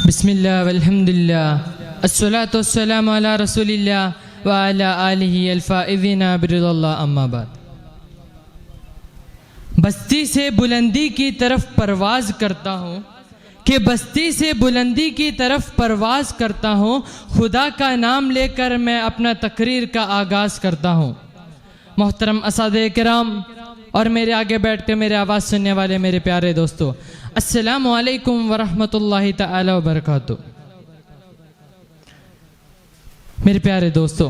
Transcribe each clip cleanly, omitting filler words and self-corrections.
بسم اللہ والحمد للہ الصلاۃ والسلام علی رسول اللہ وعلی آلہ الفائزین برضا اللہ، اما بعد۔ بستی سے بلندی کی طرف پرواز کرتا ہوں کہ بستی سے بلندی کی طرف پرواز کرتا ہوں، خدا کا نام لے کر میں اپنا تقریر کا آغاز کرتا ہوں۔ محترم اساتذہ کرام اور میرے آگے بیٹھ کر میرے آواز سننے والے میرے پیارے دوستو، السلام علیکم ورحمۃ اللہ تعالی وبرکاتہ۔ میرے پیارے دوستو،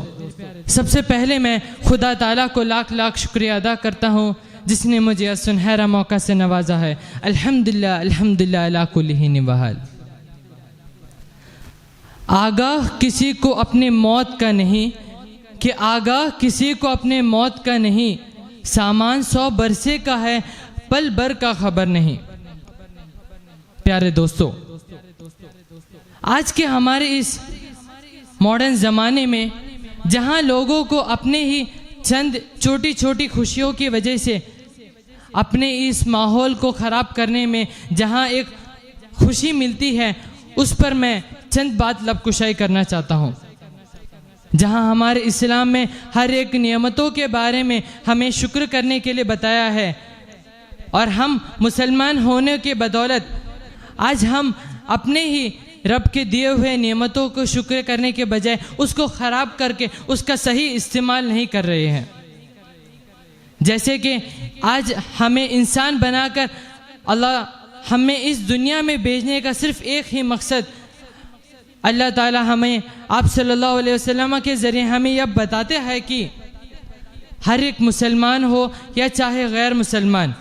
سب سے پہلے میں خدا تعالیٰ کو لاکھ لاکھ شکریہ ادا کرتا ہوں جس نے مجھے سنہرا موقع سے نوازا ہے۔ الحمدللہ الحمدللہ علی کل حین وحال۔ آگاہ کسی کو اپنے موت کا نہیں، کہ آگاہ کسی کو اپنے موت کا نہیں، سامان 100 برسے کا ہے، پل بھر کا خبر نہیں۔ پیارے دوستو، آج کے ہمارے اس ماڈرن زمانے میں جہاں لوگوں کو اپنے ہی چند چھوٹی چھوٹی خوشیوں کی وجہ سے اپنے اس ماحول کو خراب کرنے میں جہاں ایک خوشی ملتی ہے، اس پر میں چند بات لب کشائی کرنا چاہتا ہوں۔ جہاں ہمارے اسلام میں ہر ایک نعمتوں کے بارے میں ہمیں شکر کرنے کے لیے بتایا ہے، اور ہم مسلمان ہونے کے بدولت آج ہم اپنے ہی رب کے دیے ہوئے نعمتوں کو شکر کرنے کے بجائے اس کو خراب کر کے اس کا صحیح استعمال نہیں کر رہے ہیں۔ جیسے کہ آج ہمیں انسان بنا کر اللہ ہمیں اس دنیا میں بھیجنے کا صرف ایک ہی مقصد، اللہ تعالی ہمیں آپ صلی اللہ علیہ وسلم کے ذریعے ہمیں یہ بتاتے ہیں کہ ہر ایک مسلمان ہو یا چاہے غیر مسلمان،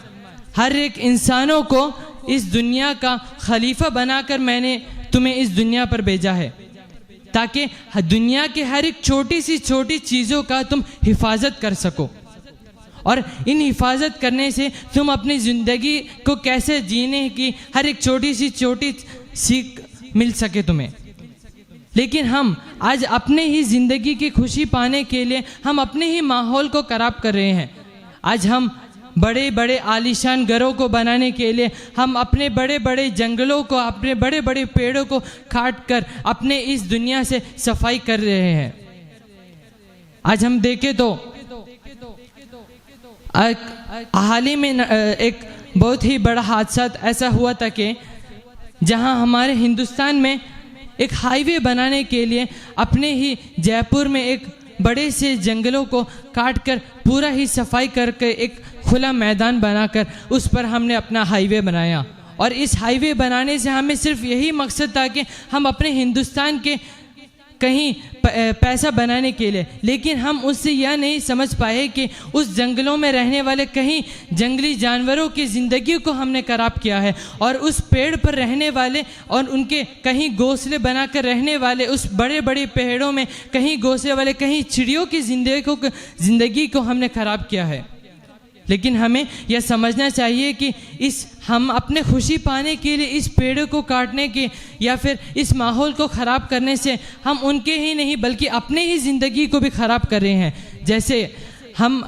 ہر ایک انسانوں کو اس دنیا کا خلیفہ بنا کر میں نے تمہیں اس دنیا پر بھیجا ہے، تاکہ دنیا کے ہر ایک چھوٹی سی چھوٹی چیزوں کا تم حفاظت کر سکو، اور ان حفاظت کرنے سے تم اپنی زندگی کو کیسے جینے کی ہر ایک چھوٹی سی چھوٹی سیکھ مل سکے تمہیں۔ لیکن ہم آج اپنے ہی زندگی کی خوشی پانے کے لیے ہم اپنے ہی ماحول کو خراب کر رہے ہیں۔ آج ہم بڑے بڑے عالیشان گھروں کو بنانے کے لیے ہم اپنے بڑے بڑے جنگلوں کو، اپنے بڑے بڑے پیڑوں کو کاٹ کر اپنے اس دنیا سے صفائی کر رہے ہیں۔ آج ہم دیکھیں تو حال ہی میں ایک بہت ہی بڑا حادثہ ایسا ہوا تھا کہ جہاں ہمارے ہندوستان میں ایک ہائی وے بنانے کے لیے اپنے ہی جے پور میں ایک بڑے سے جنگلوں کو کاٹ کر پورا ہی صفائی کر کے ایک کھلا میدان بنا کر اس پر ہم نے اپنا ہائی وے بنایا، اور اس ہائی وے بنانے سے ہمیں صرف یہی مقصد تھا کہ ہم اپنے ہندوستان کے کہیں پیسہ بنانے کے لیے، لیکن ہم اس سے یہ نہیں سمجھ پائے کہ اس جنگلوں میں رہنے والے کہیں جنگلی جانوروں کی زندگی کو ہم نے خراب کیا ہے، اور اس پیڑ پر رہنے والے اور ان کے کہیں گھونسلے بنا کر رہنے والے اس بڑے بڑے پیڑوں میں کہیں گھونسلے والے کہیں چڑیوں کی زندگی کو ہم نے خراب کیا ہے۔ لیکن ہمیں یہ سمجھنا چاہیے کہ ہم اپنے خوشی پانے کے لیے اس پیڑوں کو کاٹنے کے یا پھر اس ماحول کو خراب کرنے سے ہم ان کے ہی نہیں بلکہ اپنے ہی زندگی کو بھی خراب کر رہے ہیں۔ جیسے ہم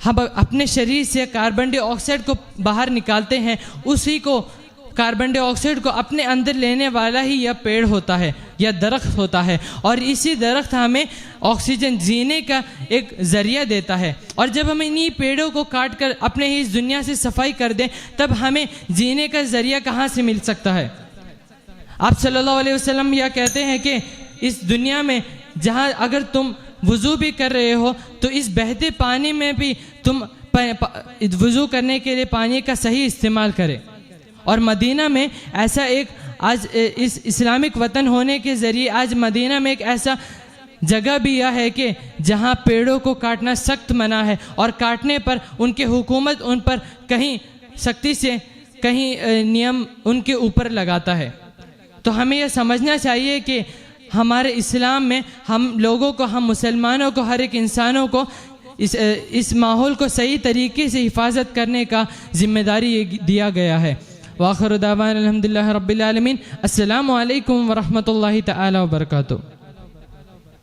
اپنے شریر سے کاربن ڈائی آکسائڈ کو باہر نکالتے ہیں، اسی کو کاربن ڈائی آکسائڈ کو اپنے اندر لینے والا ہی یہ پیڑ ہوتا ہے یا درخت ہوتا ہے، اور اسی درخت ہمیں آکسیجن جینے کا ایک ذریعہ دیتا ہے، اور جب ہم انہی پیڑوں کو کاٹ کر اپنے ہی اس دنیا سے صفائی کر دیں تب ہمیں جینے کا ذریعہ کہاں سے مل سکتا ہے؟ آپ صلی اللہ علیہ وسلم یہ کہتے ہیں کہ اس دنیا میں جہاں اگر تم وضو بھی کر رہے ہو تو اس بہتے پانی میں بھی تم وضو کرنے کے لیے پانی کا صحیح استعمال کرے۔ اور مدینہ میں ایسا ایک آج اس اسلامک وطن ہونے کے ذریعے آج مدینہ میں ایک ایسا جگہ بھی یہ ہے کہ جہاں پیڑوں کو کاٹنا سخت منع ہے، اور کاٹنے پر ان کے حکومت ان پر کہیں سختی سے کہیں نیم ان کے اوپر لگاتا ہے۔ تو ہمیں یہ سمجھنا چاہیے کہ ہمارے اسلام میں ہم لوگوں کو، ہم مسلمانوں کو، ہر ایک انسانوں کو اس ماحول کو صحیح طریقے سے حفاظت کرنے کا ذمہ داری دیا گیا ہے۔ وآخر دعوانا الحمدللہ رب العالمین۔ السلام علیکم ورحمۃ اللہ تعالی وبرکاتہ۔